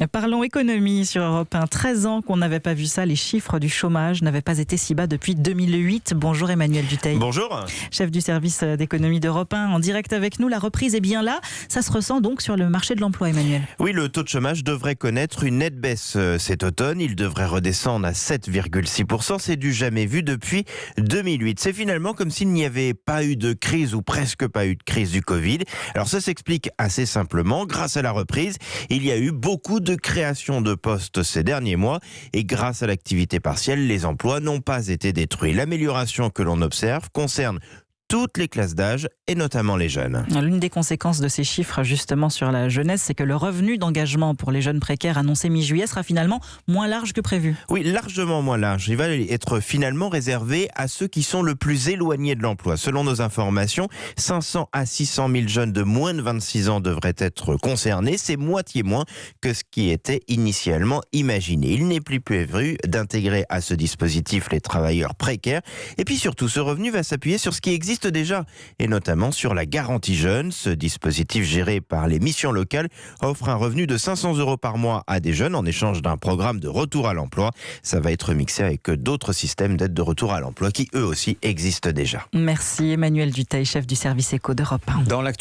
Parlons économie sur Europe 1. 13 ans qu'on n'avait pas vu ça. Les chiffres du chômage n'avaient pas été si bas depuis 2008. Bonjour Emmanuel Dutheil. Bonjour. Chef du service d'économie d'Europe 1, en direct avec nous. La reprise est bien là. Ça se ressent donc sur le marché de l'emploi, Emmanuel. Oui, le taux de chômage devrait connaître une nette baisse cet automne. Il devrait redescendre à 7,6%. C'est du jamais vu depuis 2008. C'est finalement comme s'il n'y avait pas eu de crise ou presque pas eu de crise du Covid. Alors ça s'explique assez simplement. Grâce à la reprise, il y a eu beaucoup de création de postes ces derniers mois et grâce à l'activité partielle, les emplois n'ont pas été détruits. L'amélioration que l'on observe concerne toutes les classes d'âge et notamment les jeunes. L'une des conséquences de ces chiffres justement sur la jeunesse, c'est que le revenu d'engagement pour les jeunes précaires annoncé mi-juillet sera finalement moins large que prévu. Oui, largement moins large. Il va être finalement réservé à ceux qui sont le plus éloignés de l'emploi. Selon nos informations, 500 à 600 000 jeunes de moins de 26 ans devraient être concernés. C'est moitié moins que ce qui était initialement imaginé. Il n'est plus prévu d'intégrer à ce dispositif les travailleurs précaires. Et puis surtout, ce revenu va s'appuyer sur ce qui existe déjà, et notamment sur la garantie jeune. Ce dispositif géré par les missions locales offre un revenu de 500 € par mois à des jeunes en échange d'un programme de retour à l'emploi. Ça va être mixé avec d'autres systèmes d'aide de retour à l'emploi qui eux aussi existent déjà. Merci Emmanuel Dutheil, chef du service éco d'Europe 1. Dans l'actualité